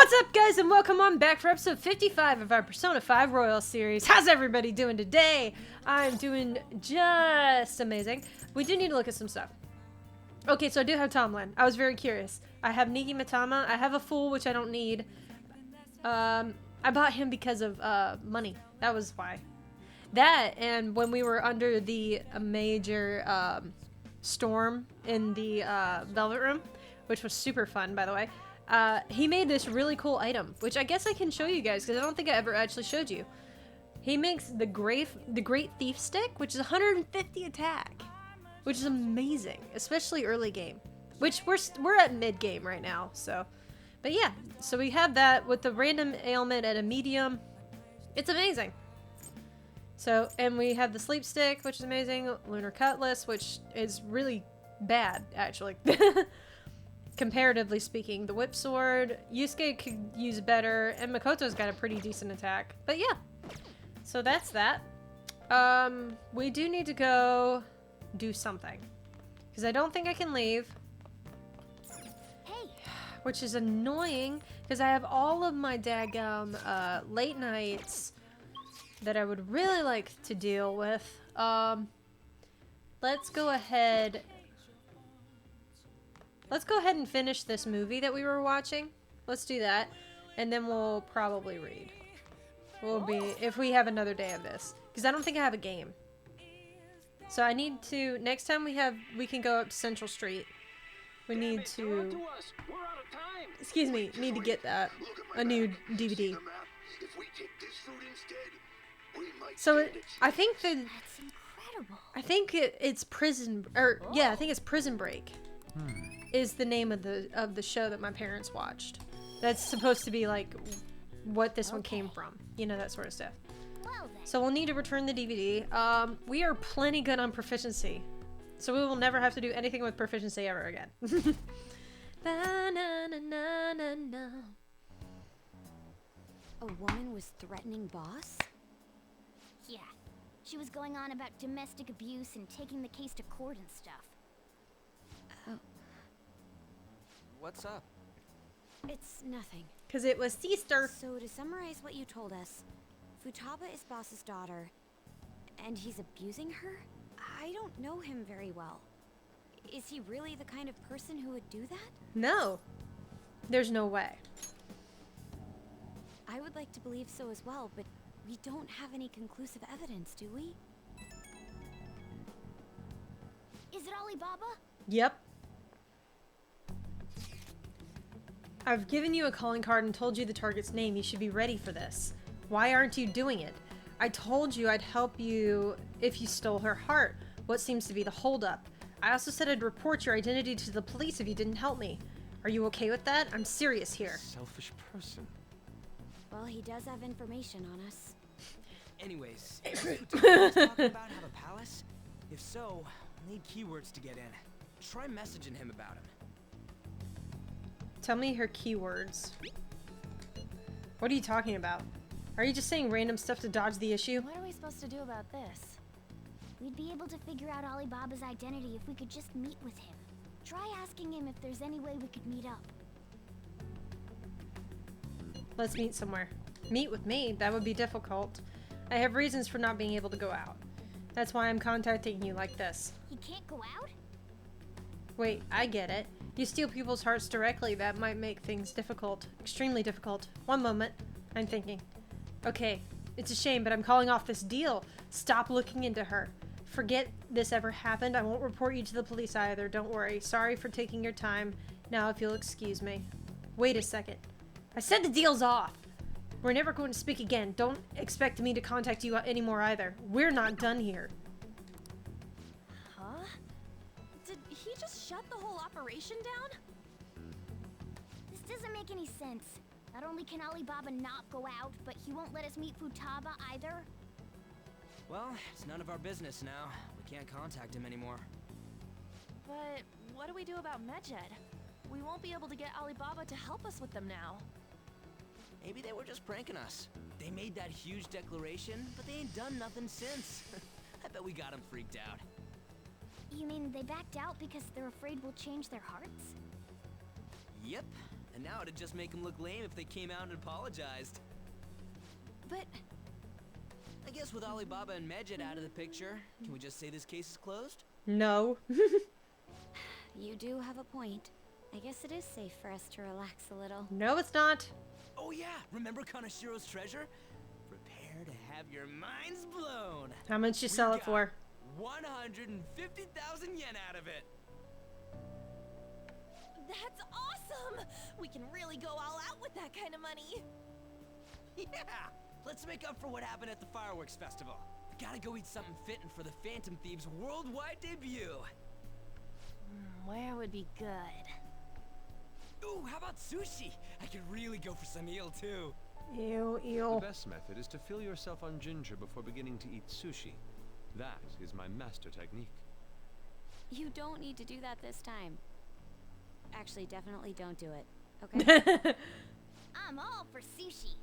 What's up, guys, and welcome on back for episode 55 of our Persona 5 Royal series. How's everybody doing today? I'm doing just amazing. We do need to look at some stuff. Okay, so I do have Tomlin. I was very curious. I have Nigi Matama. I have a Fool, which I don't need. I bought him because of money. That was why. That, and when we were under the major storm in the Velvet Room, which was super fun, by the way, he made this really cool item, which I guess I can show you guys, because I don't think I ever actually showed you. He makes the Great Thief Stick, which is 150 attack, which is amazing, especially early game, which we're at mid game right now, so. But yeah, so we have that with the random ailment at a medium. It's amazing. So, and we have the Sleep Stick, which is amazing, Lunar Cutlass, which is really bad, actually. Comparatively speaking. The Whip Sword, Yusuke could use better, and Makoto's got a pretty decent attack. But yeah, so that's that. We do need to go do something, because I don't think I can leave. Hey. Which is annoying, because I have all of my daggum late nights that I would really like to deal with. Let's go ahead and finish this movie that we were watching. Let's do that, and then we'll probably read. If we have another day of this, because I don't think I have a game. So I need to, next time we can go up to Central Street. We need to, excuse me, need to get that, a new DVD. So I think that, that's incredible. I think it's Prison, or yeah, I think it's Prison Break. Is the name of the show that my parents watched. That's supposed to be like what this one came from. You know, that sort of stuff. Well, so we'll need to return the DVD. We are plenty good on proficiency. So we will never have to do anything with proficiency ever again. a woman was threatening boss? Yeah. She was going on about domestic abuse and taking the case to court and stuff. Oh. What's up? It's nothing. Because it was sister. So to summarize what you told us, Futaba is boss's daughter, and he's abusing her? I don't know him very well. Is he really the kind of person who would do that? No. There's no way. I would like to believe so as well, but we don't have any conclusive evidence, do we? Is it Alibaba? Yep. I've given you a calling card and told you the target's name. You should be ready for this. Why aren't you doing it? I told you I'd help you if you stole her heart. What seems to be the holdup? I also said I'd report your identity to the police if you didn't help me. Are you okay with that? I'm serious here. Selfish person. Well, he does have information on us. Anyways, talking about have a palace? If so, we'll need keywords to get in. Try messaging him about him. Tell me her keywords. What are you talking about? Are you just saying random stuff to dodge the issue? What are we supposed to do about this? We'd be able to figure out Alibaba's identity if we could just meet with him. Try asking him if there's any way we could meet up. Let's meet somewhere. Meet with me? That would be difficult. I have reasons for not being able to go out. That's why I'm contacting you like this. He can't go out? Wait, I get it. You steal people's hearts directly. That might make things difficult. Extremely difficult. One moment. I'm thinking. Okay, it's a shame, but I'm calling off this deal. Stop looking into her. Forget this ever happened. I won't report you to the police either. Don't worry. Sorry for taking your time. Now, if you'll excuse me. Wait a second. I said the deal's off. We're never going to speak again. Don't expect me to contact you anymore either. We're not done here. Huh? Did he just shut the whole operation down? This doesn't make any sense. Not only can Alibaba not go out, but he won't let us meet Futaba either. Well, it's none of our business now. We can't contact him anymore. But what do we do about Medjed? We won't be able to get Alibaba to help us with them now. Maybe they were just pranking us. They made that huge declaration, but they ain't done nothing since. I bet we got them freaked out. You mean they backed out because they're afraid we'll change their hearts? Yep. And now it'd just make them look lame if they came out and apologized. But I guess with Alibaba and Medjed out of the picture, can we just say this case is closed? No. you do have a point. I guess it is safe for us to relax a little. No, it's not. Oh yeah, remember Kanashiro's treasure? Prepare to have your minds blown. How much you sell it for? 150,000 yen out of it. That's awesome! We can really go all out with that kind of money. Yeah, let's make up for what happened at the fireworks festival. We gotta go eat something fitting for the Phantom Thieves' worldwide debut. Where would be good? Ooh, how about sushi? I could really go for some eel too. Ew, The ew. best method is to fill yourself on ginger before beginning to eat sushi. That is my master technique. You don't need to do that this time. Actually, definitely don't do it. Okay? I'm all for sushi.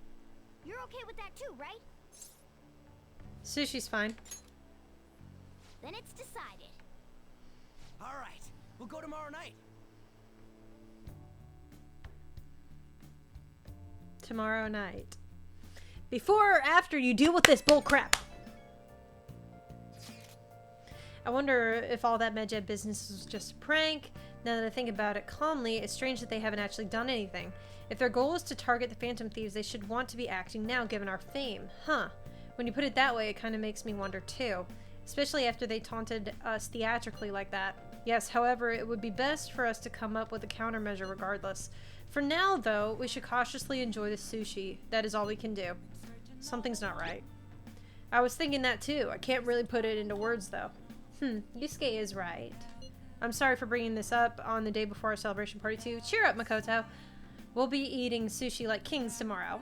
You're okay with that too, right? Sushi's fine. Then it's decided. All right, we'll go tomorrow night. Tomorrow night. Before or after you deal with this bullcrap? I wonder if all that Medjed business was just a prank. Now that I think about it calmly, it's strange that they haven't actually done anything. If their goal is to target the Phantom Thieves, they should want to be acting now, given our fame. Huh. When you put it that way, it kind of makes me wonder too. Especially after they taunted us theatrically like that. Yes, however, it would be best for us to come up with a countermeasure regardless. For now, though, we should cautiously enjoy the sushi. That is all we can do. Something's not right. I was thinking that too. I can't really put it into words, though. Yusuke is right. I'm sorry for bringing this up on the day before our celebration party too. Cheer up, Makoto. We'll be eating sushi like kings tomorrow.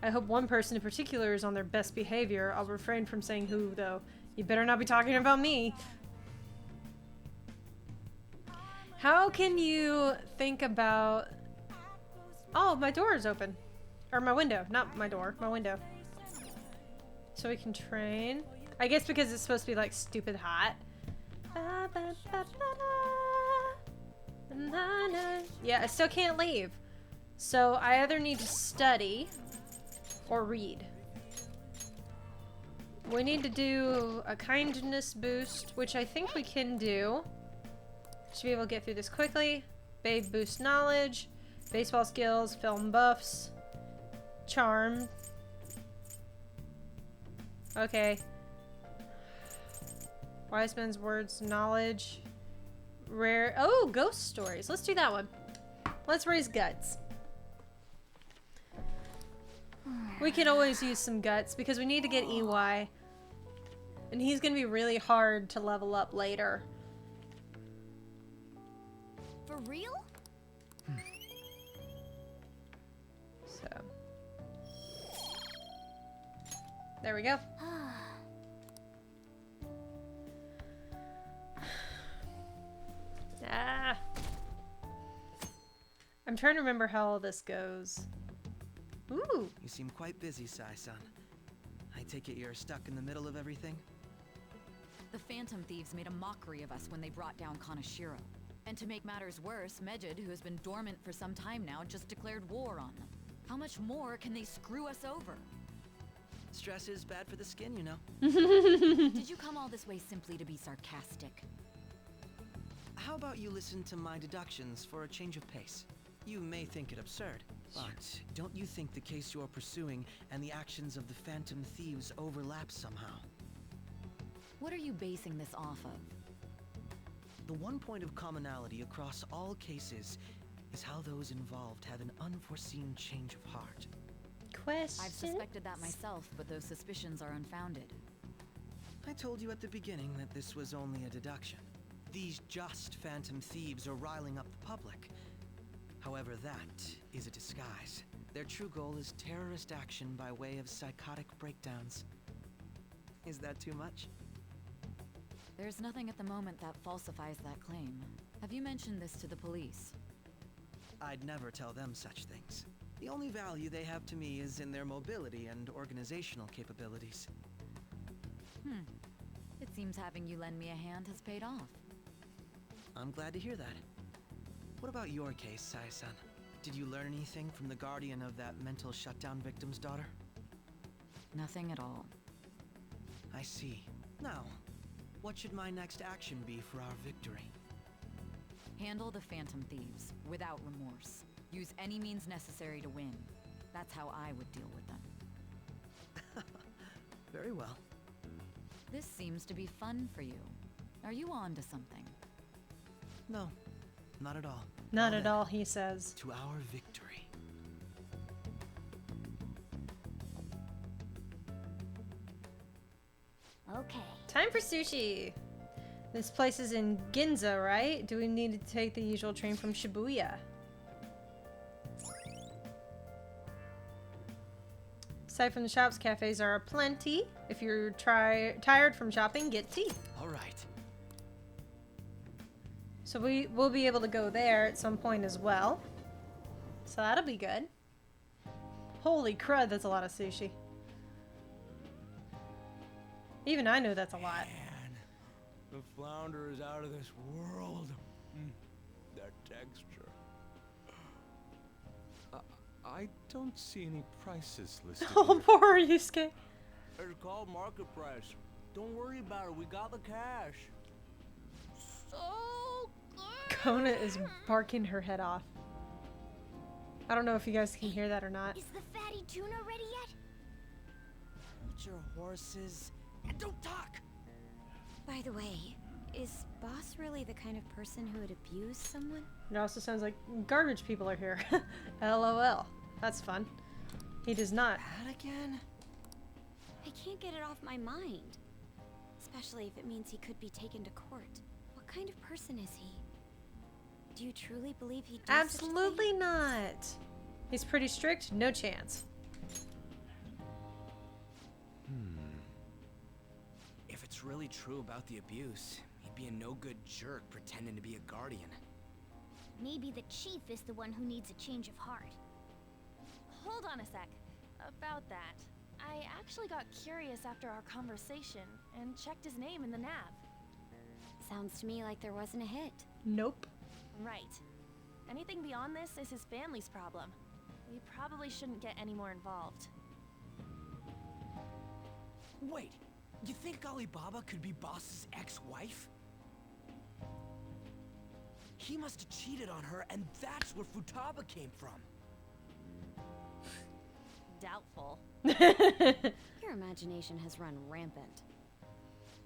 I hope one person in particular is on their best behavior. I'll refrain from saying who, though. You better not be talking about me. How can you think about... Oh, my door is open. Or my window. Not my door. My window. So we can train. I guess because it's supposed to be like stupid hot. Yeah, I still can't leave. So I either need to study or read. We need to do a kindness boost, which I think we can do. Should be able to get through this quickly. Babe boost knowledge. Baseball skills, film buffs, charm. Okay. Wise men's words, knowledge, rare. Oh, ghost stories. Let's do that one. Let's raise guts. We can always use some guts because we need to get EY. And he's going to be really hard to level up later. For real? So. There we go. Ah. I'm trying to remember how all this goes. Ooh. You seem quite busy, Sai-san. I take it you're stuck in the middle of everything? The Phantom Thieves made a mockery of us when they brought down Kanashiro. And to make matters worse, Medjed, who has been dormant for some time now, just declared war on them. How much more can they screw us over? Stress is bad for the skin, you know. Did you come all this way simply to be sarcastic? How about you listen to my deductions for a change of pace? You may think it absurd, but don't you think the case you're pursuing and the actions of the Phantom Thieves overlap somehow? What are you basing this off of? The one point of commonality across all cases is how those involved have an unforeseen change of heart. Questions? I've suspected that myself, but those suspicions are unfounded. I told you at the beginning that this was only a deduction. These just Phantom Thieves are riling up the public. However, that is a disguise. Their true goal is terrorist action by way of psychotic breakdowns. Is that too much? There's nothing at the moment that falsifies that claim. Have you mentioned this to the police? I'd never tell them such things. The only value they have to me is in their mobility and organizational capabilities. It seems having you lend me a hand has paid off. I'm glad to hear that. What about your case, Sai-san? Did you learn anything from the guardian of that mental shutdown victim's daughter? Nothing at all. I see. Now, what should my next action be for our victory? Handle the Phantom Thieves, without remorse. Use any means necessary to win. That's how I would deal with them. Very well. This seems to be fun for you. Are you on to something? No, not at all. Not Well at then, all, he says. To our victory. Okay. Time for sushi. This place is in Ginza, right? Do we need to take the usual train from Shibuya? Aside from the shops, cafes are aplenty. If you're tired from shopping, get tea. All right. So we'll be able to go there at some point as well. So that'll be good. Holy crud, that's a lot of sushi. Even I know that's a lot. Man, the flounder is out of this world. That texture. I don't see any prices listed Oh, here. poor Yusuke. It's called market price. Don't worry about it. We got the cash. So good. Kona is barking her head off. I don't know if you guys can hear that or not. Is the fatty tuna ready yet? Hold your horses and don't talk. By the way, is Boss really the kind of person who would abuse someone? It also sounds like garbage people are here. LOL. That's fun. He does not. That again? I can't get it off my mind. Especially if it means he could be taken to court. What kind of person is he? Do you truly believe he'd do such a thing? Absolutely not. He's pretty strict. No chance. If it's really true about the abuse, he'd be a no-good jerk pretending to be a guardian. Maybe the chief is the one who needs a change of heart. Hold on a sec. About that, I actually got curious after our conversation and checked his name in the nav. Sounds to me like there wasn't a hit. Nope. Right. Anything beyond this is his family's problem. We probably shouldn't get any more involved. Wait, you think Alibaba could be Boss's ex-wife? He must have cheated on her, and that's where Futaba came from. Doubtful. Your imagination has run rampant.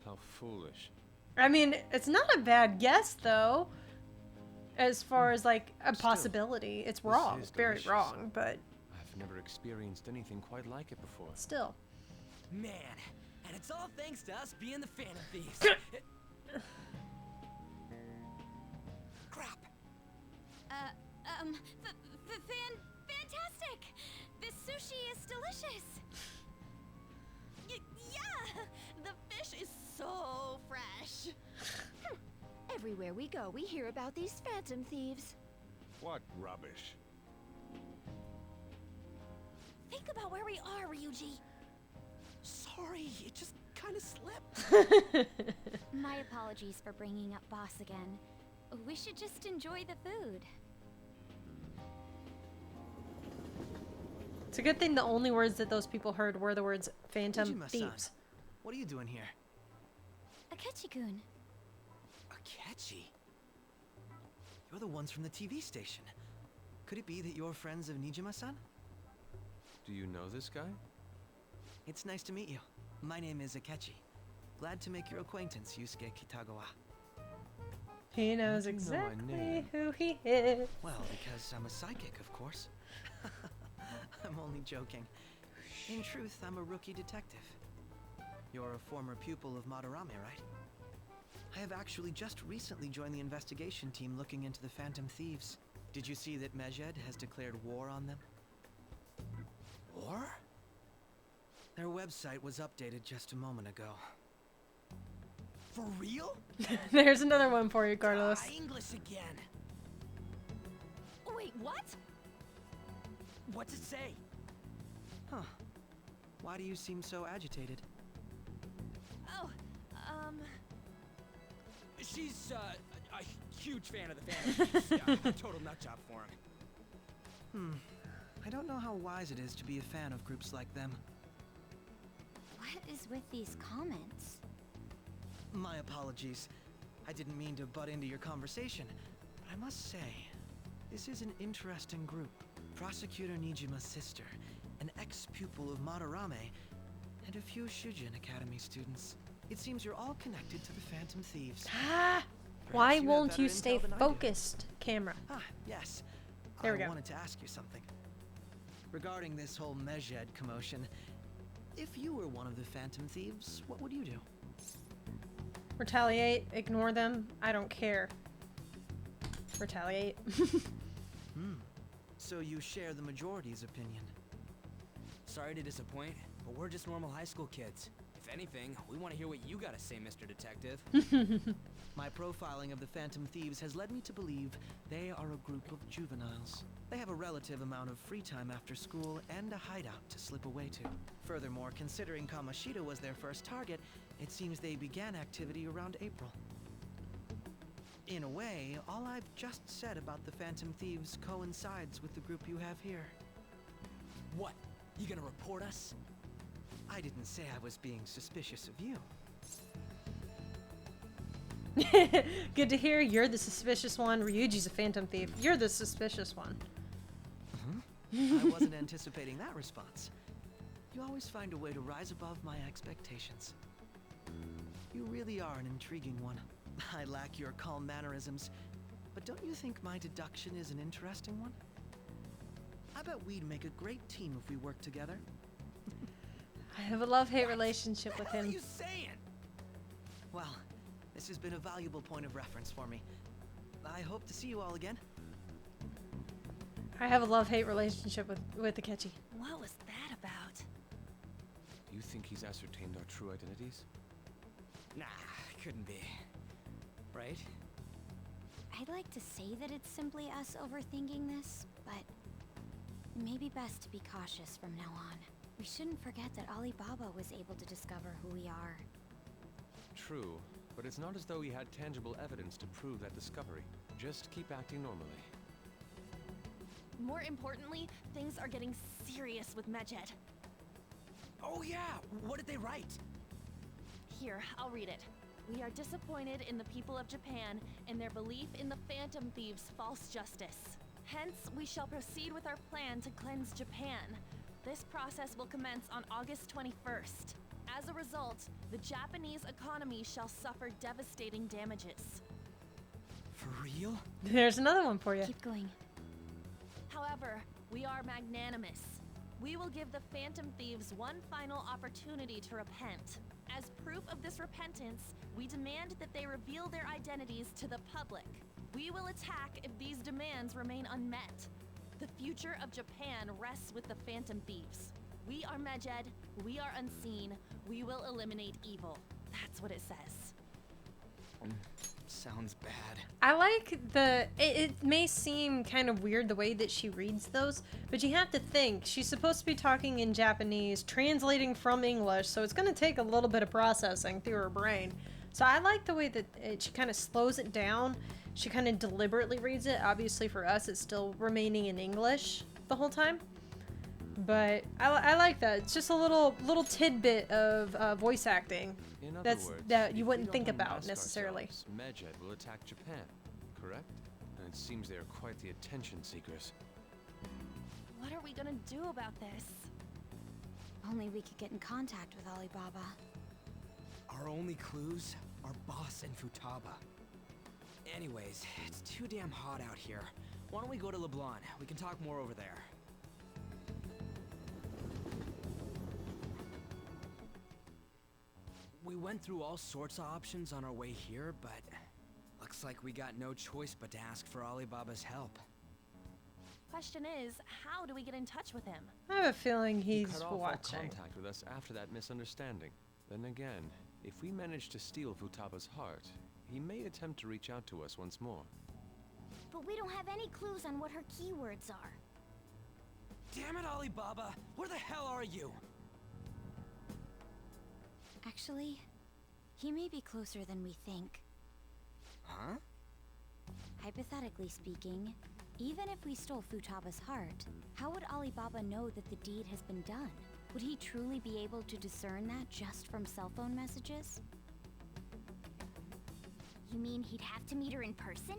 How foolish. I mean, it's not a bad guess, though. As far as, like, a Still, possibility. It's wrong. is Very delicious. wrong, but I've never experienced anything quite like it before. still. Man, and it's all thanks to us being the Phantom Thieves. Crap. Fantastic! This sushi is delicious! Yeah! The fish is so fresh. Everywhere we go, we hear about these phantom thieves. What rubbish. Think about where we are, Ryuji. Sorry, it just kind of slipped. My apologies for bringing up Boss again. We should just enjoy the food. It's a good thing the only words that those people heard were the words phantom Nijima-san, thieves. What are you doing here? Akechi-kun. Akechi? You're the ones from the TV station. Could it be that you're friends of Nijima-san? Do you know this guy? It's nice to meet you. My name is Akechi. Glad to make your acquaintance, Yusuke Kitagawa. He knows How do you know my exactly name? who he is. Well, because I'm a psychic, of course. I'm only joking. In truth, I'm a rookie detective. You're a former pupil of Madarame, right? I have actually just recently joined the investigation team looking into the Phantom Thieves. Did you see that Mejed has declared war on them? War? Their website was updated just a moment ago. For real? There's another one for you, Carlos. English again. Wait, what? What's it say? Huh. Why do you seem so agitated? Oh, She's a huge fan of the Phantom Thieves. Yeah, a total nutjob for him. I don't know how wise it is to be a fan of groups like them. What is with these comments? My apologies. I didn't mean to butt into your conversation, but I must say, this is an interesting group. Prosecutor Nijima's sister, an ex-pupil of Madarame, and a few Shujin Academy students. It seems you're all connected to the Phantom Thieves. Why you have won't better you intel stay than I do. focused, camera? Yes. There we I go. wanted to ask you something. Regarding this whole Mejed commotion, if you were one of the Phantom Thieves, what would you do? Retaliate, ignore them, I don't care. Retaliate. So you share the majority's opinion. Sorry to disappoint, but we're just normal high school kids. If anything, we want to hear what you gotta say, Mr. Detective. My profiling of the Phantom Thieves has led me to believe they are a group of juveniles. They have a relative amount of free time after school and a hideout to slip away to. Furthermore, considering Kamoshida was their first target, it seems they began activity around April. In a way, all I've just said about the Phantom Thieves coincides with the group you have here. What? You gonna report us? I didn't say I was being suspicious of you. Good to hear. You're the suspicious one. Ryuji's a phantom thief. You're the suspicious one. I wasn't anticipating that response. You always find a way to rise above my expectations. You really are an intriguing one. I lack your calm mannerisms, but don't you think my deduction is an interesting one? I bet we'd make a great team if we worked together. I have a love-hate relationship with What are him. you saying? Well, this has been a valuable point of reference for me. I hope to see you all again. I have a love-hate relationship with Akechi. What was that about? Do you think he's ascertained our true identities? Nah, couldn't be. Right? I'd like to say that it's simply us overthinking this, but maybe best to be cautious from now on. We shouldn't forget that Alibaba was able to discover who we are. True, but it's not as though he had tangible evidence to prove that discovery. Just keep acting normally. More importantly, things are getting serious with Mejed. Oh yeah, what did they write? Here, I'll read it. We are disappointed in the people of Japan and their belief in the Phantom Thieves' false justice. Hence, we shall proceed with our plan to cleanse Japan. This process will commence on August 21st. As a result, the Japanese economy shall suffer devastating damages. For real? There's another one for you. Keep going. However, we are magnanimous. We will give the Phantom Thieves one final opportunity to repent. As proof of this repentance, we demand that they reveal their identities to the public. We will attack if these demands remain unmet. The future of Japan rests with the Phantom Thieves. We are Mejed, we are unseen, we will eliminate evil. That's what it says. Sounds bad. I like it may seem kind of weird the way that she reads those, but you have to think she's supposed to be talking in Japanese, translating from English, so it's going to take a little bit of processing through her brain. So I like the way that she kind of slows it down. She kind of deliberately reads it. Obviously for us it's still remaining in English the whole time. But I like that. It's just a little tidbit of voice acting In other words, that you if we wouldn't don't think about unmask necessarily. ourselves, Mejed will attack Japan, correct? And it seems they are quite the attention seekers. What are we gonna do about this? Only we could get in contact with Alibaba. Our only clues are Boss and Futaba. Anyways, it's too damn hot out here. Why don't we go to LeBlanc? We can talk more over there. We went through all sorts of options on our way here, but looks like we got no choice but to ask for Alibaba's help. Question is, how do we get in touch with him? I have a feeling He he's cut off all watching. contact with us after that misunderstanding. Then again, if we manage to steal Futaba's heart, he may attempt to reach out to us once more. But we don't have any clues on what her keywords are. Damn it, Alibaba! Where the hell are you? Actually, he may be closer than we think. Huh? Hypothetically speaking, Even if we stole Futaba's heart, how would Alibaba know that the deed has been done? Would he truly be able to discern that just from cell phone messages? You mean he'd have to meet her in person?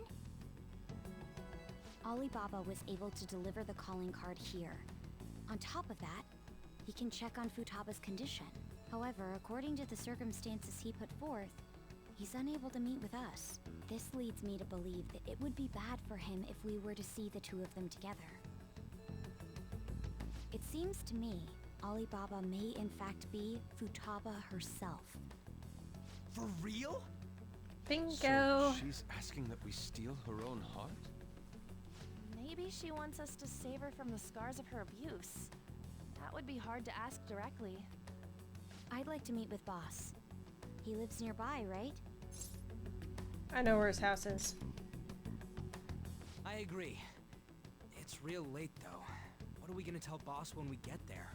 Alibaba was able to deliver the calling card here. On top of that, he can check on Futaba's condition. However, according to the circumstances he put forth, he's unable to meet with us. This leads me to believe that it would be bad for him if we were to see the two of them together. It seems to me Alibaba may in fact be Futaba herself. For real? Bingo. So she's asking that we steal her own heart? Maybe she wants us to save her from the scars of her abuse. That would be hard to ask directly. I'd like to meet with Boss. He lives nearby, right? I know where his house is. I agree. It's real late, though. What are we gonna tell Boss when we get there?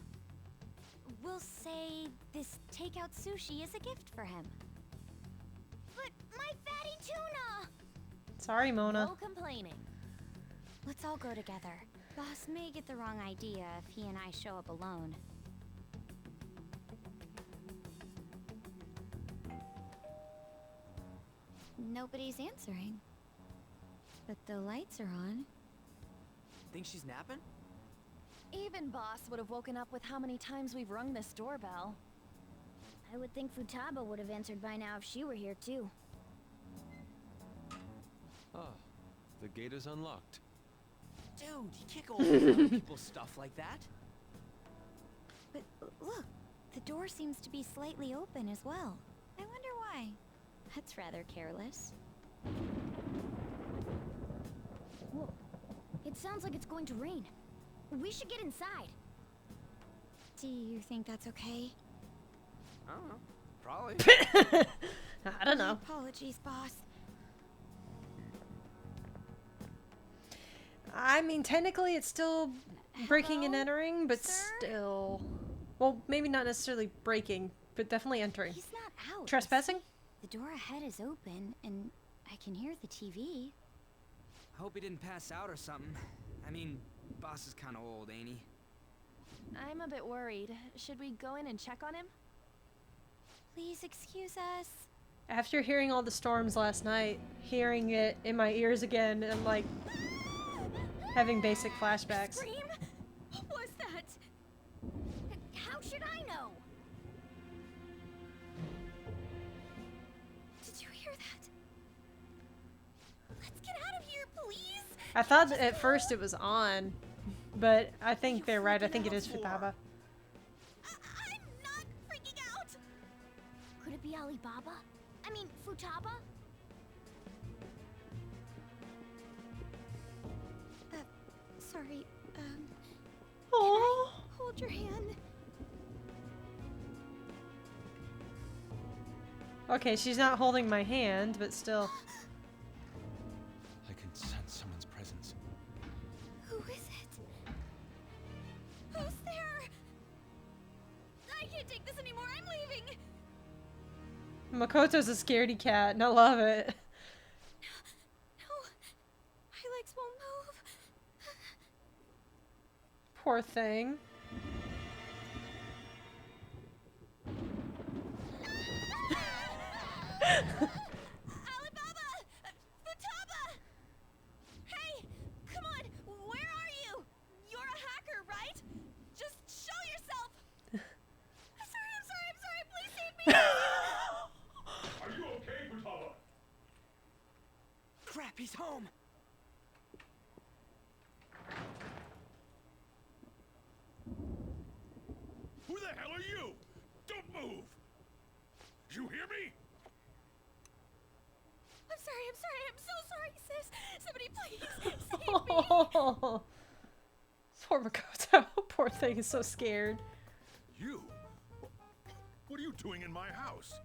We'll say this takeout sushi is a gift for him. But my fatty tuna! Sorry, Mona. No complaining. Let's all go together. Boss may get the wrong idea if he and I show up alone. Nobody's answering. But the lights are on. Think she's napping? Even Boss would have woken up with how many times we've rung this doorbell. I would think Futaba would have answered by now if she were here too. Ah, the gate is unlocked. Dude, you can't go over other people's stuff like that. But look, the door seems to be slightly open as well. I wonder why. That's rather careless. Whoa. It sounds like it's going to rain. We should get inside. Do you think that's okay? I don't know. Probably. I don't know. Apologies, Boss. I mean, technically it's still breaking and Hello, entering, but sir? still. Well, maybe not necessarily breaking, but definitely entering. He's not out. Trespassing? The door ahead is open, and I can hear the TV. I hope he didn't pass out or something. I mean, Boss is kind of old, ain't he? I'm a bit worried. Should we go in and check on him? Please excuse us. After hearing all the storms last night, hearing it in my ears again, and like having basic flashbacks. Scream? What was that? How should I know? Did you hear that? Let's get out of here, please! I thought at first it was on, but I think they're right. I think it is Futaba. I'm not freaking out! Could it be Alibaba? I mean, Futaba? Sorry, Aww. hold your hand. Okay, she's not holding my hand, but still. I can sense someone's presence. Who is it? Who's there? I can't take this anymore, I'm leaving! Makoto's a scaredy cat, and I love it. No, my legs won't move. Poor thing. Alibaba! Futaba! Hey! Come on! Where are you? You're a hacker, right? Just show yourself! I'm sorry, please save me! Are you okay, Futaba? Crap, he's home! Who the hell are you? Don't move! You hear me? I'm so sorry, sis! Somebody please save me! Oh, poor Makoto. Poor thing is so scared. You? What are you doing in my house?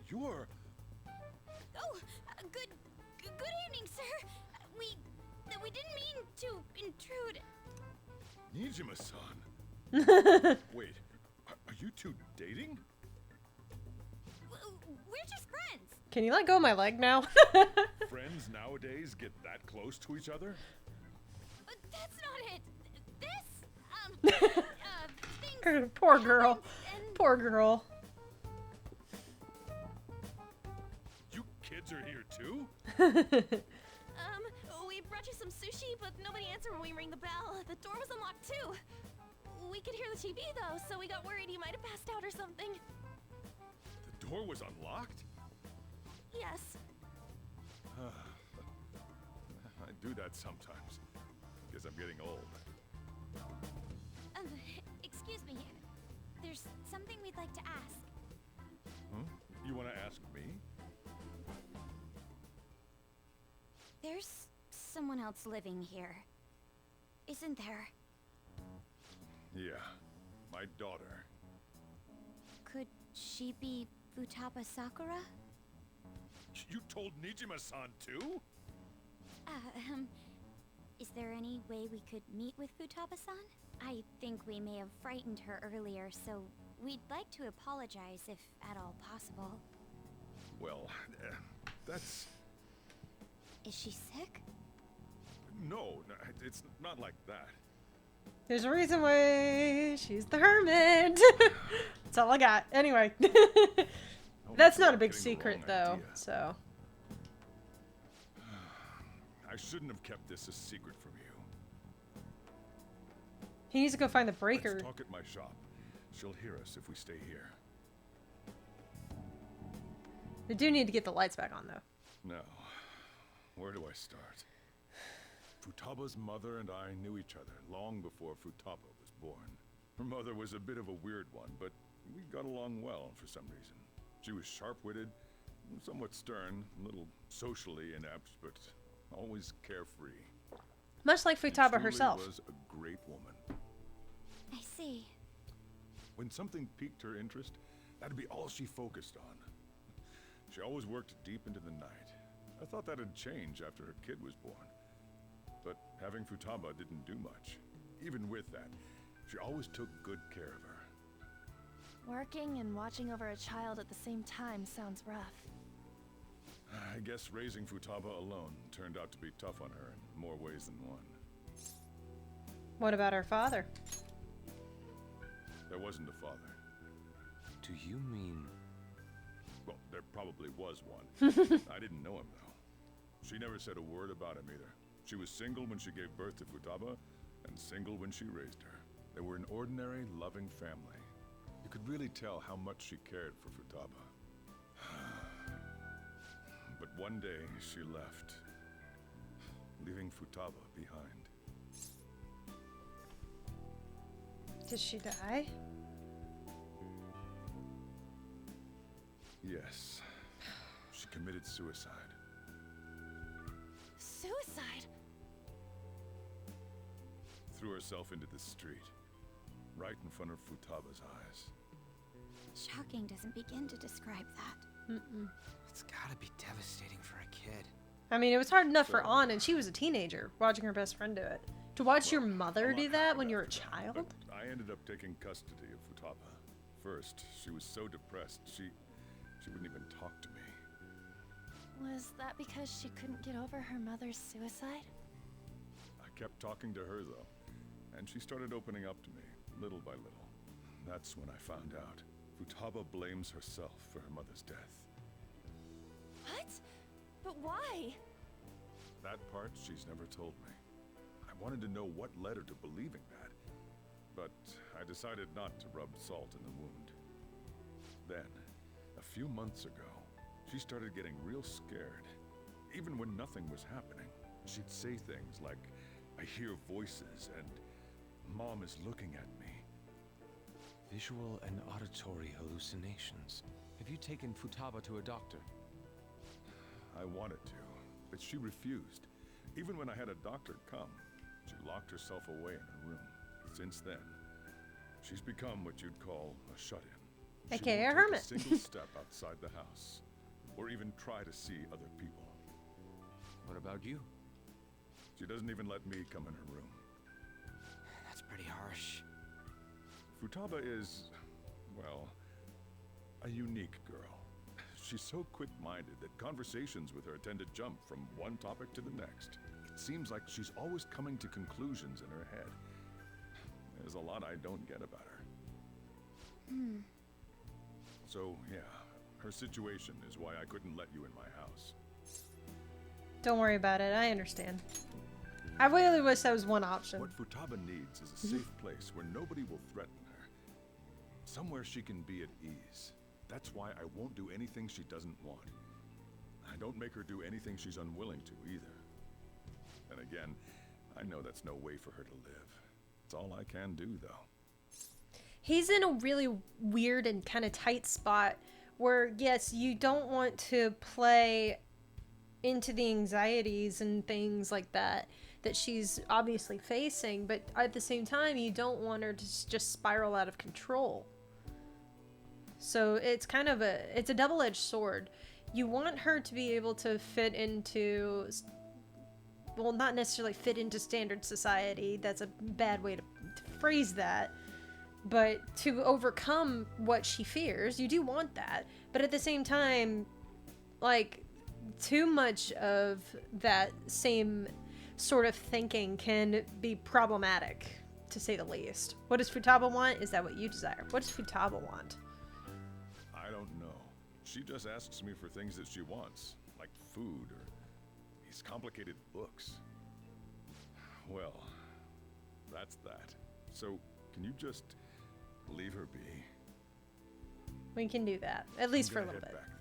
You're... Oh, good evening, sir. We didn't mean to intrude. Nijima-san. Wait, are you two dating? We're just friends. Can you let go of my leg now? Friends nowadays get that close to each other? But that's not it. This, things Poor girl. happened and Poor girl. You kids are here too? We brought you some sushi, but nobody answered when we rang the bell. The door was unlocked too. We could hear the TV though, so we got worried you might have passed out or something. The door was unlocked? Yes. I do that sometimes. Guess I'm getting old. Excuse me. There's something we'd like to ask. Huh? You want to ask me? There's someone else living here, isn't there? Yeah, my daughter. Could she be Futaba Sakura? You told Nijima-san too? Is there any way we could meet with Futaba-san? I think we may have frightened her earlier, so we'd like to apologize if at all possible. Well, that's... Is she sick? No, it's not like that. There's a reason why she's the hermit. That's all I got. Anyway. That's not a big secret, though, so. I shouldn't have kept this a secret from you. He needs to go find the breaker. Let's talk at my shop. She'll hear us if we stay here. They do need to get the lights back on, though. Now, where do I start? Futaba's mother and I knew each other long before Futaba was born. Her mother was a bit of a weird one, but we got along well for some reason. She was sharp-witted, somewhat stern, a little socially inept, but always carefree. Much like Futaba She herself. truly was a great woman. I see. When something piqued her interest, that'd be all she focused on. She always worked deep into the night. I thought that'd change after her kid was born. But having Futaba didn't do much. Even with that, she always took good care of her. Working and watching over a child at the same time sounds rough. I guess raising Futaba alone turned out to be tough on her in more ways than one. What about her father? There wasn't a father. Do you mean... Well, there probably was one. I didn't know him, though. She never said a word about him either. She was single when she gave birth to Futaba, and single when she raised her. They were an ordinary, loving family. You could really tell how much she cared for Futaba. But one day, she left, leaving Futaba behind. Did she die? Yes. She committed suicide. Suicide? Threw herself into the street, right in front of Futaba's eyes. Shocking doesn't begin to describe that. It's gotta be devastating for a kid. I mean, it was hard enough for Ann, and she was a teenager, watching her best friend do it. To watch your mother I'm do not that happy when you're a about that, child? but I ended up taking custody of Futaba. First, she was so depressed, she wouldn't even talk to me. Was that because she couldn't get over her mother's suicide? I kept talking to her, though, and she started opening up to me, little by little. That's when I found out. Futaba blames herself for her mother's death. What? But why? That part she's never told me. I wanted to know what led her to believing that, but I decided not to rub salt in the wound. Then, a few months ago, she started getting real scared. Even when nothing was happening, she'd say things like, "I hear voices," and "Mom is looking at me." Visual and auditory hallucinations. Have you taken Futaba to a doctor? I wanted to, but she refused. Even when I had a doctor come, she locked herself away in her room. Since then, she's become what you'd call a shut-in. She AKA a won't hermit. take a single step outside the house, or even try to see other people. What about you? She doesn't even let me come in her room. That's pretty harsh. Futaba is, well, a unique girl. she's so quick-minded that conversations with her tend to jump from one topic to the next. It seems like she's always coming to conclusions in her head. There's a lot I don't get about her. So, yeah, her situation is why I couldn't let you in my house. Don't worry about it. I understand. I really wish that was one option. What Futaba needs is a safe place where nobody will threaten her. Somewhere she can be at ease. That's why I won't do anything she doesn't want. I don't make her do anything she's unwilling to either. And again, I know that's no way for her to live. It's all I can do, though. He's in a really weird and kind of tight spot where, yes, you don't want to play into the anxieties and things like that she's obviously facing, but at the same time, you don't want her to just spiral out of control. So it's kind of it's a double-edged sword. You want her to be able to fit into, well, not necessarily fit into standard society. That's a bad way to phrase that. But to overcome what she fears, you do want that. But at the same time, like, too much of that same sort of thinking can be problematic, to say the least. What does Futaba want? Is that what you desire? What does Futaba want? I don't know. She just asks me for things that she wants, like food or these complicated books. Well, that's that. So, can you just leave her be? We can do that, at least for a I'm little gonna bit. head back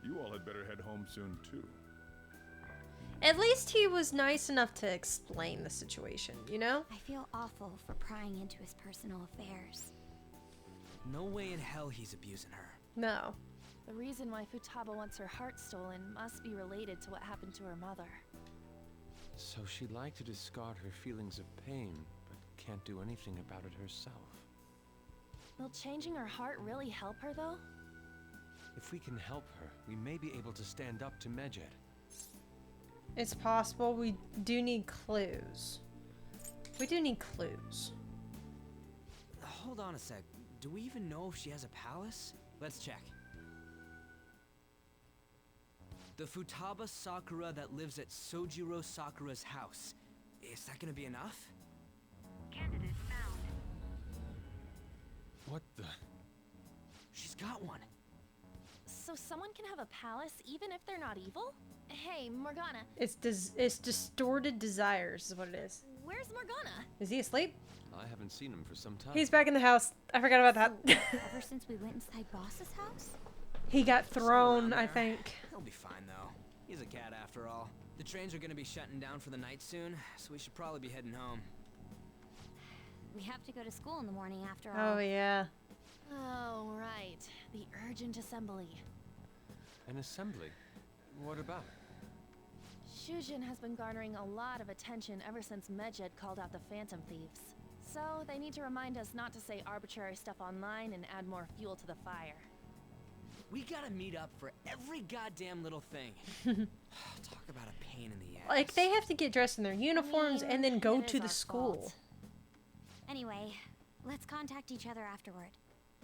then. You all had better head home soon too. At least he was nice enough to explain the situation, you know? I feel awful for prying into his personal affairs. No way in hell he's abusing her. No. The reason why Futaba wants her heart stolen must be related to what happened to her mother. So she'd like to discard her feelings of pain, but can't do anything about it herself. Will changing her heart really help her, though? If we can help her, we may be able to stand up to Medjed. It's possible. We do need clues. We do need clues. Hold on a sec. Do we even know if she has a palace? Let's check. The Futaba Sakura that lives at Sojiro Sakura's house. Is that gonna be enough? Candidate found. What the? She's got one. So someone can have a palace even if they're not evil? Hey, Morgana. It's distorted desires is what it is. Where's Morgana? Is he asleep? I haven't seen him for some time. He's back in the house. I forgot about that. Ever since we went inside Boss's house? He got thrown, Somewhere I around there. think. He'll be fine though. He's a cat after all. The trains are gonna be shutting down for the night soon, so we should probably be heading home. We have to go to school in the morning after all. Oh, yeah. Oh, right. The urgent assembly. An assembly? What about? Shujin has been garnering a lot of attention ever since Medjed called out the Phantom Thieves. So they need to remind us not to say arbitrary stuff online and add more fuel to the fire. We gotta meet up for every goddamn little thing. Talk about a pain in the ass. Like, they have to get dressed in their uniforms and then go it to is the our school. fault. Anyway, let's contact each other afterward.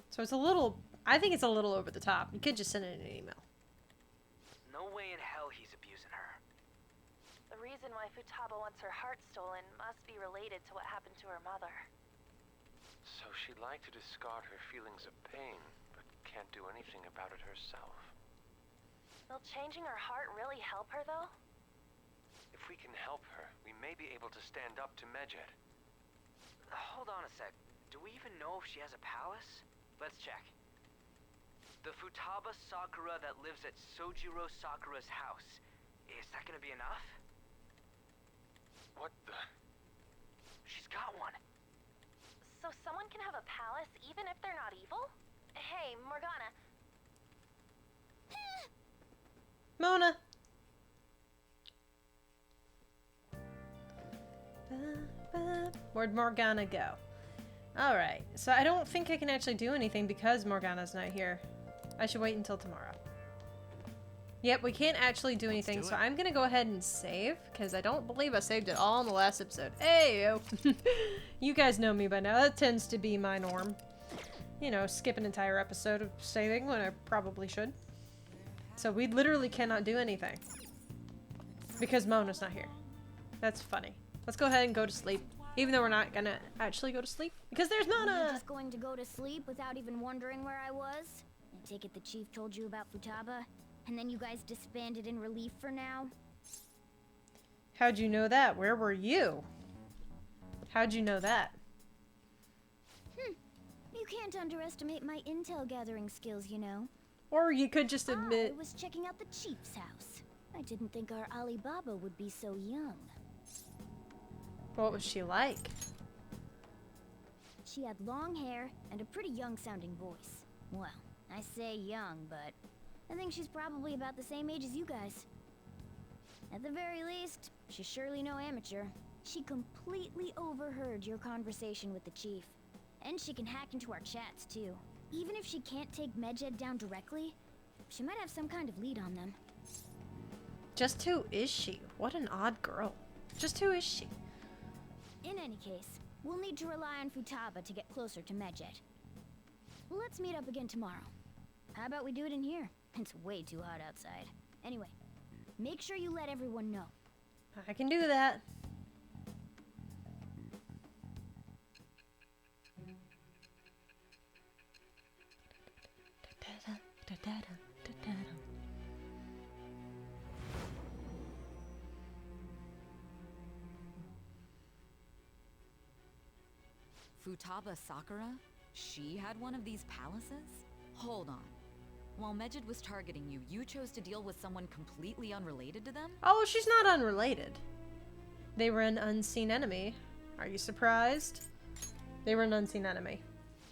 So it's a little, I think it's a little over the top. You could just send it in an email. No way in hell he's abusing her. The reason why Futaba wants her heart stolen must be related to what happened to her mother. So she'd like to discard her feelings of pain, but can't do anything about it herself. Will changing her heart really help her, though? If we can help her, we may be able to stand up to Medjed. Hold on a sec. Do we even know if she has a palace? Let's check. The Futaba Sakura that lives at Sojiro Sakura's house. Is that gonna be enough? What the? She's got one. So someone can have a palace even if they're not evil? Hey, Morgana. Mona. Where'd Morgana go? Alright, so I don't think I can actually do anything because Morgana's not here. I should wait until tomorrow. Yep, we can't actually do anything, so I'm gonna go ahead and save, because I don't believe I saved it all in the last episode. Hey, you guys know me by now. That tends to be my norm. You know, skip an entire episode of saving when I probably should. So we literally cannot do anything. Because Mona's not here. That's funny. Let's go ahead and go to sleep. Even though we're not gonna actually go to sleep. Because there's You're Mona! just going to go to sleep without even wondering where I was? I take it the chief told you about Futaba, and then you guys disbanded in relief for now? How'd you know that? Where were you? How'd you know that? You can't underestimate my intel gathering skills, you know. Or you could just admit... I was checking out the chief's house. I didn't think our Alibaba would be so young. What was she like? She had long hair and a pretty young-sounding voice. Well, I say young, but I think she's probably about the same age as you guys. At the very least, she's surely no amateur. She completely overheard your conversation with the chief. And she can hack into our chats, too. Even if she can't take Medjed down directly, she might have some kind of lead on them. Just who is she? What an odd girl. Just who is she? In any case, we'll need to rely on Futaba to get closer to Medjed. Let's meet up again tomorrow. How about we do it in here? It's way too hot outside. Anyway, make sure you let everyone know. I can do that. Futaba Sakura? She had one of these palaces? Hold on. While Medjed was targeting you, you chose to deal with someone completely unrelated to them? Oh, she's not unrelated. They were an unseen enemy. Are you surprised? They were an unseen enemy.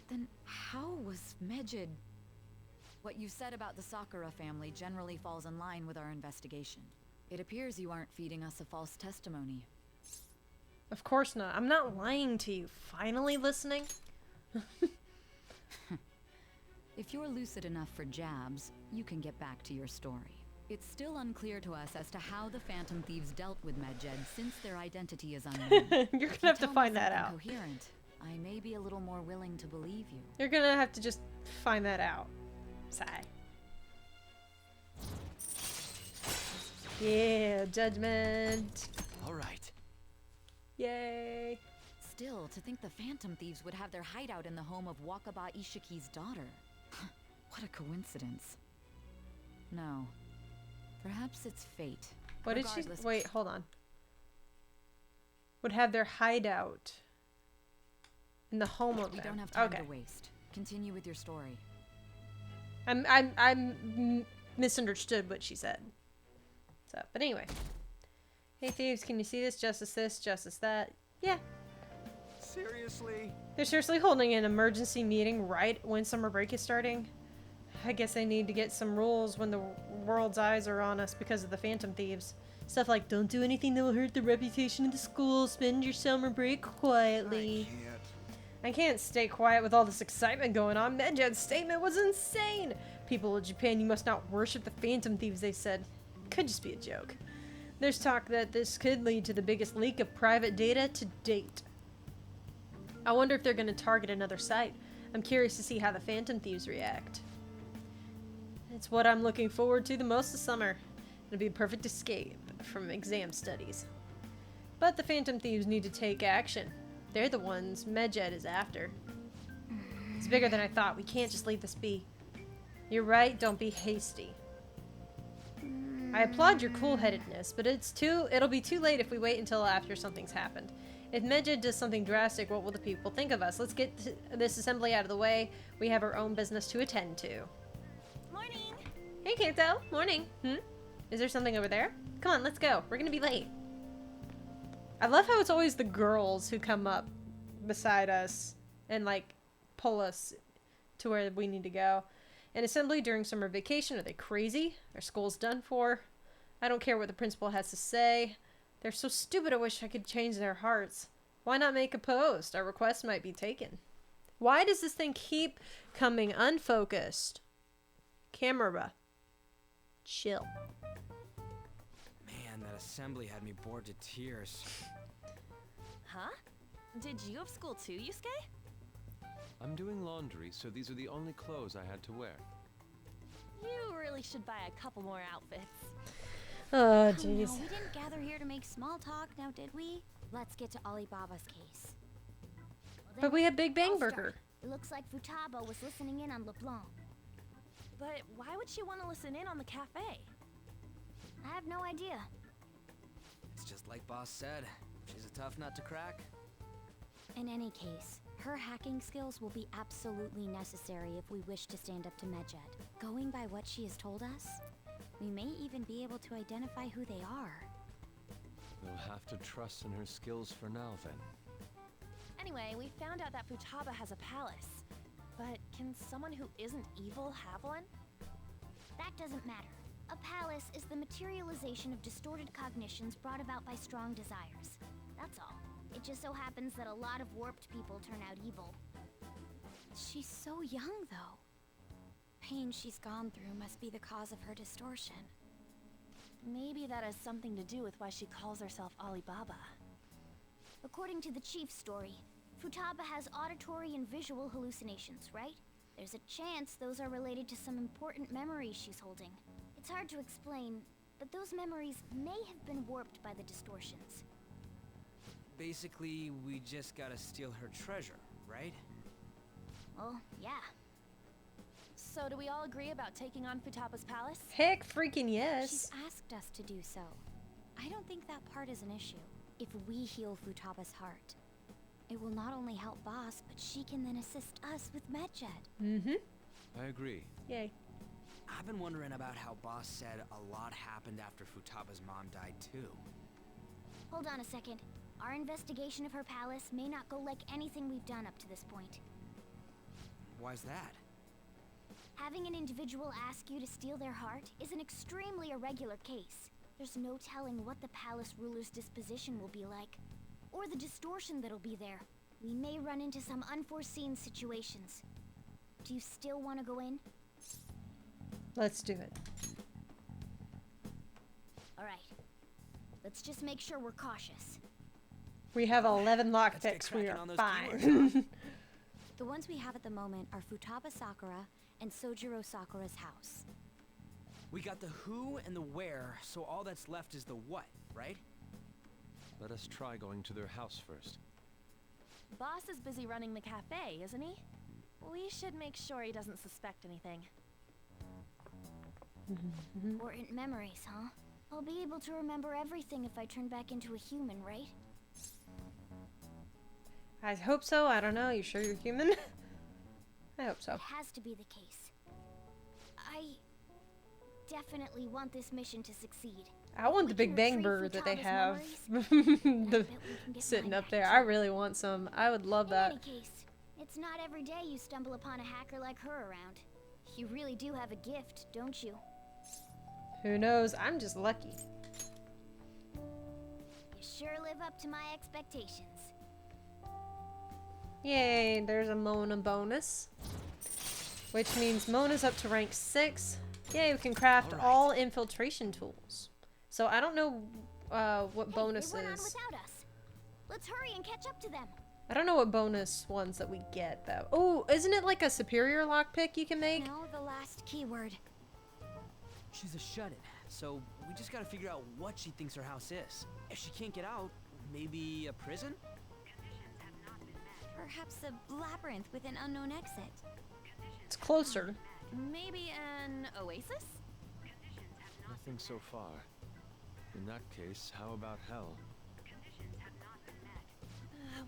Then how was Medjed... What you said about the Sakura family generally falls in line with our investigation. It appears you aren't feeding us a false testimony. Of course not. I'm not lying to you. Finally listening? If you're lucid enough for jabs, you can get back to your story. It's still unclear to us as to how the Phantom Thieves dealt with Medjed since their identity is unknown. You're gonna have to find that out. Coherent, I may be a little more willing to believe you. You're gonna have to just find that out. Sigh. Yeah, judgment. All right. Yay. Still, to think the Phantom Thieves would have their hideout in the home of Wakaba Ishiki's daughter. What a coincidence. No. Perhaps it's fate. What did she... Regardless- Wait, hold on. Would have their hideout in the home of We them. don't have time Okay. to waste. Continue with your story. I'm misunderstood what she said. So, but anyway. Hey thieves, can you see this? Justice that. Yeah. Seriously? They're seriously holding an emergency meeting right when summer break is starting. I guess they need to get some rules when the world's eyes are on us because of the Phantom Thieves. Stuff like, don't do anything that will hurt the reputation of the school, spend your summer break quietly. I can't stay quiet with all this excitement going on. Medjed's statement was insane! People of Japan, you must not worship the Phantom Thieves, they said. Could just be a joke. There's talk that this could lead to the biggest leak of private data to date. I wonder if they're going to target another site. I'm curious to see how the Phantom Thieves react. It's what I'm looking forward to the most this summer. It'll be a perfect escape from exam studies. But the Phantom Thieves need to take action. They're the ones Medjed is after. It's bigger than I thought. We can't just leave this be. You're right, don't be hasty. I applaud your cool-headedness, but it'll be too late if we wait until after something's happened. If Medjed does something drastic, what will the people think of us? Let's get this assembly out of the way. We have our own business to attend to. Morning! Hey, Kanto. Morning. Is there something over there? Come on, let's go. We're gonna be late. I love how it's always the girls who come up beside us and, like, pull us to where we need to go. An assembly during summer vacation? Are they crazy? Our school's done for. I don't care what the principal has to say. They're so stupid, I wish I could change their hearts. Why not make a post? Our request might be taken. Why does this thing keep coming unfocused? Camera. Chill. Man, that assembly had me bored to tears. Huh? Did you have school too, Yusuke? I'm doing laundry, so these are the only clothes I had to wear. You really should buy a couple more outfits. Oh, Oh, jeez. no, we didn't gather here to make small talk, now did we? Let's get to Alibaba's case. Well, But we have Big Bang I'll start. Burger. It looks like Futaba was listening in on LeBlanc. But why would she want to listen in on the cafe? I have no idea. It's just like Boss said. She's a tough nut to crack. In any case, her hacking skills will be absolutely necessary if we wish to stand up to Medjed. Going by what she has told us, we may even be able to identify who they are. We'll have to trust in her skills for now, then. Anyway, we found out that Futaba has a palace. But can someone who isn't evil have one? That doesn't matter. A palace is the materialization of distorted cognitions brought about by strong desires. That's all. It just so happens that a lot of warped people turn out evil. She's so young, though. Pain she's gone through must be the cause of her distortion. Maybe that has something to do with why she calls herself Alibaba. According to the chief's story, Futaba has auditory and visual hallucinations, right? There's a chance those are related to some important memories she's holding. It's hard to explain, but those memories may have been warped by the distortions. Basically, we just gotta steal her treasure, right? Oh, yeah. So do we all agree about taking on Futaba's palace? Heck freaking yes. She's asked us to do so. I don't think that part is an issue. If we heal Futaba's heart, it will not only help Boss, but she can then assist us with Medjed. Mm-hmm. I agree. Yay. I've been wondering about how Boss said a lot happened after Futaba's mom died, too. Hold on a second. Our investigation of her palace may not go like anything we've done up to this point. Why's that? Having an individual ask you to steal their heart is an extremely irregular case. There's no telling what the palace ruler's disposition will be like, or the distortion that'll be there. We may run into some unforeseen situations. Do you still want to go in? Let's do it. All right. Let's just make sure we're cautious. We have 11 Let's get lockpicks. We cracking are on those fine. keywords, huh? The ones we have at the moment are Futaba Sakura and Sojiro Sakura's house. We got the who and the where, so all that's left is the what, right? Let us try going to their house first. Boss is busy running the cafe, isn't he? We should make sure he doesn't suspect anything. Important memories, huh? I'll be able to remember everything if I turn back into a human, right? I hope so. I don't know. You sure you're human? I hope so. It has to be the case. I definitely want this mission to succeed. I want the We Big can Bang retrieve Burger that they Futaba's have memories. I the, bet we can get sitting mine up back, there. too. I really want some. I would love In that. any case, it's not every day you stumble upon a hacker like her around. You really do have a gift, don't you? Who knows? I'm just lucky. You sure live up to my expectations. Yay, there's a Mona bonus. Which means Mona's up to rank 6. Yay, we can craft all infiltration tools. So I don't know what Hey, bonus they went on is. without us. Let's hurry and catch up to them. I don't know what bonus ones that we get though. Oh, isn't it like a superior lockpick you can make? Now the last keyword. She's a shut-in, so we just gotta figure out what she thinks her house is. If she can't get out, maybe a prison? Perhaps a labyrinth with an unknown exit. It's closer. Maybe an oasis? Nothing so far. In that case, how about hell?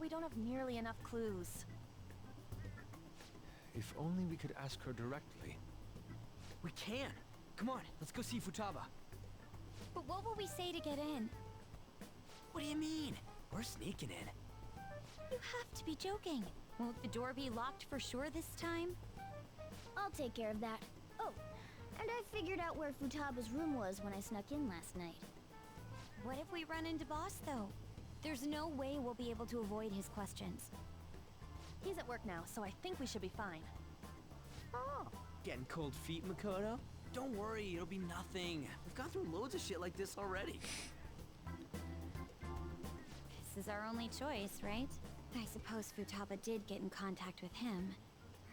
We don't have nearly enough clues. If only we could ask her directly. We can! Come on, let's go see Futaba. But what will we say to get in? What do you mean? We're sneaking in. You have to be joking. Won't the door be locked for sure this time? I'll take care of that. Oh, and I figured out where Futaba's room was when I snuck in last night. What if we run into Boss, though? There's no way we'll be able to avoid his questions. He's at work now, so I think we should be fine. Oh. Getting cold feet, Makoto? Don't worry, it'll be nothing. We've gone through loads of shit like this already. This is our only choice, right? I suppose Futaba did get in contact with him.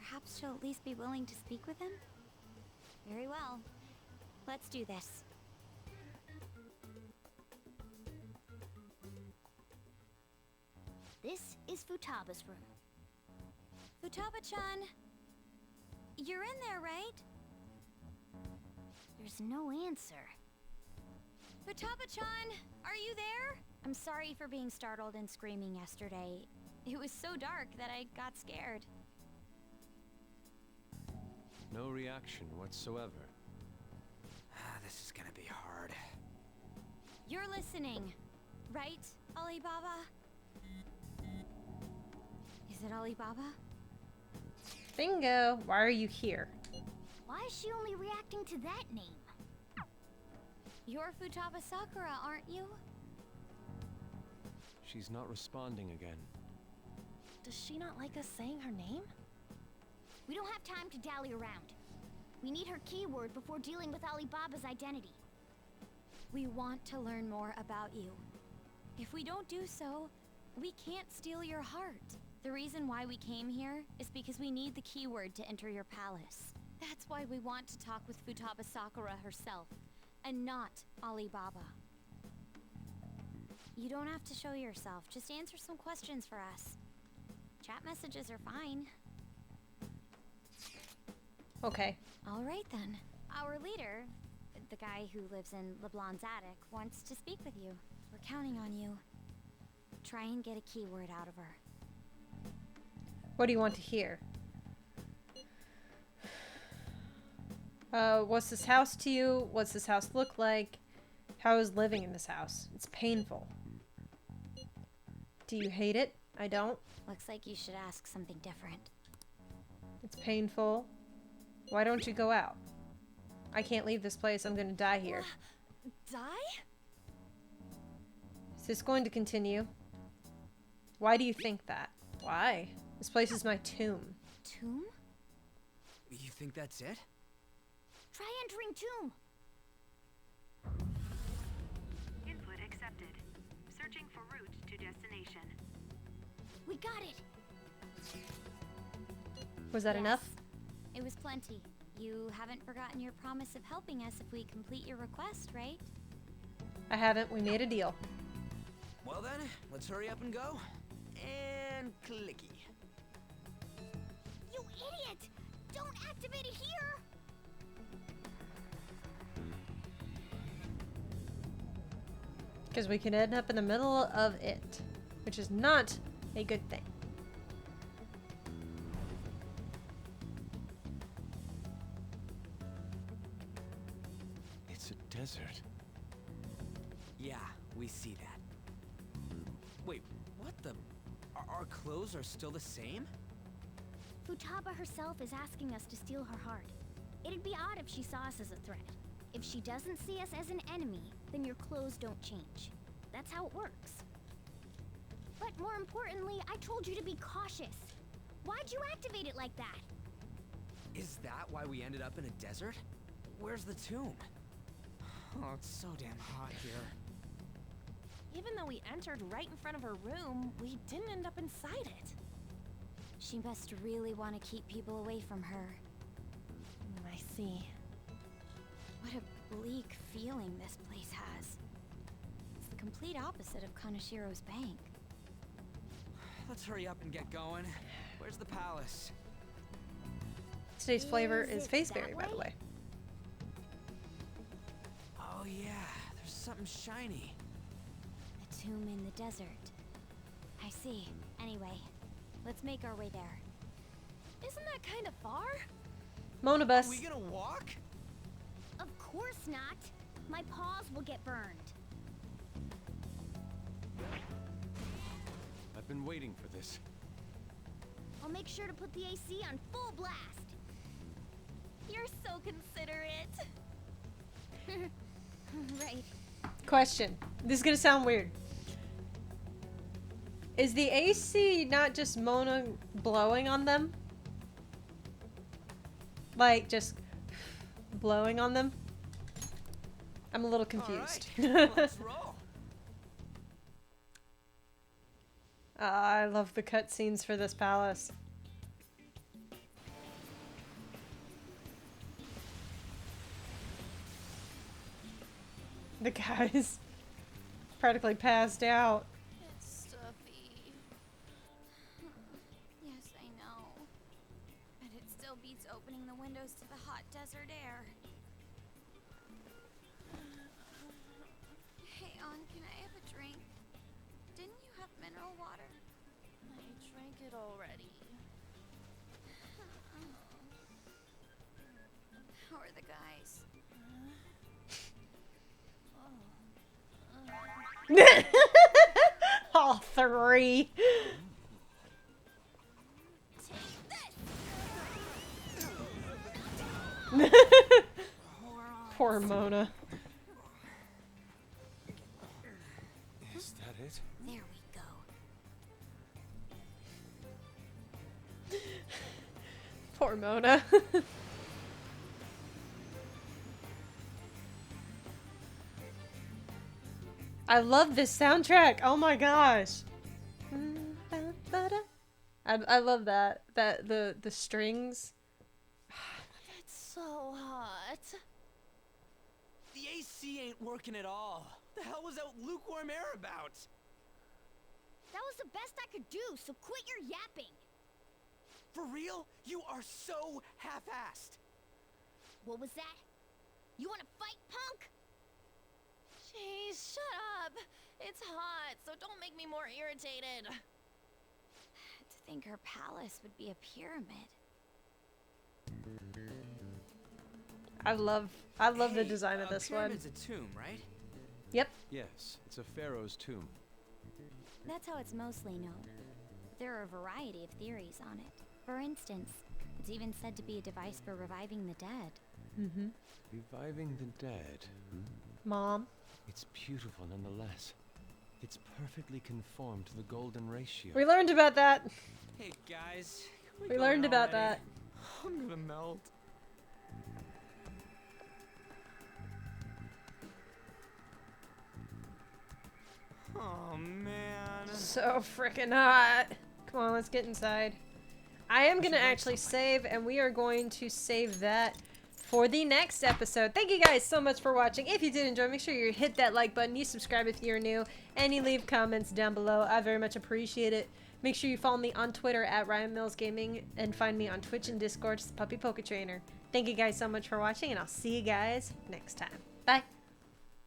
Perhaps she'll at least be willing to speak with him? Very well. Let's do this. This is Futaba's room. Futaba-chan, you're in there, right? There's no answer. Futaba-chan, are you there? I'm sorry for being startled and screaming yesterday. It was so dark that I got scared. No reaction whatsoever. This is gonna be hard. You're listening, right, Alibaba? Is it Alibaba? Bingo. Why are you here? Why is she only reacting to that name? You're Futaba Sakura, aren't you? She's not responding again. Does she not like us saying her name? We don't have time to dally around. We need her keyword before dealing with Alibaba's identity. We want to learn more about you. If we don't do so, we can't steal your heart. The reason why we came here is because we need the keyword to enter your palace. That's why we want to talk with Futaba Sakura herself, and not Alibaba. You don't have to show yourself, just answer some questions for us. Chat messages are fine. Okay. All right then. Our leader, the guy who lives in LeBlanc's attic, wants to speak with you. We're counting on you. Try and get a keyword out of her. What do you want to hear? What's this house to you? What's this house look like? How is living in this house? It's painful. Do you hate it? I don't. Looks like you should ask something different. It's painful. Why don't you go out? I can't leave this place. I'm gonna die here. Die? Is this going to continue? Why do you think that? Why? This place is my tomb. Tomb? You think that's it? Try entering tomb. Input accepted. Searching for route to destination. We got it. Was that enough? It was plenty. You haven't forgotten your promise of helping us if we complete your request, right? I haven't. We made a deal. Well then, let's hurry up and go. And clicky. You idiot! Don't activate it here! Because we could end up in the middle of it, which is not a good thing. It's a desert. Yeah, we see that. Wait, what the? Our clothes are still the same? Futaba herself is asking us to steal her heart. It'd be odd if she saw us as a threat. If she doesn't see us as an enemy, then your clothes don't change. That's how it works. But more importantly, I told you to be cautious. Why'd you activate it like that? Is that why we ended up in a desert? Where's the tomb? Oh, it's so damn hot here. Even though we entered right in front of her room, we didn't end up inside it. She must really want to keep people away from her. I see. What a bleak feeling this place has. It's the complete opposite of Kanashiro's bank. Let's hurry up and get going. Where's the palace? Today's flavor Is is it faceberry, that by the way? way. Oh yeah, there's something shiny. A tomb in the desert. I see. Anyway, let's make our way there. Isn't that kind of far? Mona bus. Are we gonna walk? Of course not. My paws will get burned. I've been waiting for this. I'll make sure to put the AC on full blast. You're so considerate. Right. Question. This is gonna sound weird. Is the AC not just Mona blowing on them? Like, just blowing on them? I'm a little confused. All right, let's roll. I love the cutscenes for this palace. The guy's practically passed out. It's stuffy. Yes, I know. But it still beats opening the windows to the hot desert air. Hey, On, can I have a drink? Didn't you have mineral water? I drank it already. How are the guys? All three. Poor Mona. Is that it? There we go. Poor Mona. I love this soundtrack. Oh my gosh. I love that. The strings. It's so hot. The AC ain't working at all. The hell was that lukewarm air about? That was the best I could do, so quit your yapping. For real? You are so half-assed. What was that? You wanna fight, punk? Jeez, shut up. It's hot, so don't make me more irritated. To think her palace would be a pyramid. I love the design of this one. Pyramid's a tomb, right? Yep. Yes, it's a pharaoh's tomb. That's how it's mostly known. There are a variety of theories on it. For instance, it's even said to be a device for reviving the dead. Mm-hmm. Reviving the dead. Mom. It's beautiful nonetheless. It's perfectly conformed to the golden ratio. We learned about that. Hey guys, can We go learned in about already? that. I'm gonna melt. Oh man. So freaking hot. Come on, let's get inside. I am gonna actually save, and we are going to save that for the next episode. Thank you guys so much for watching. If you did enjoy, make sure you hit that like button, you subscribe if you're new, and you leave comments down below. I very much appreciate it. Make sure you follow me on Twitter at Ryan Mills Gaming, and find me on Twitch and Discord as Puppy Poke Trainer. Thank you guys so much for watching, and I'll see you guys next time. Bye.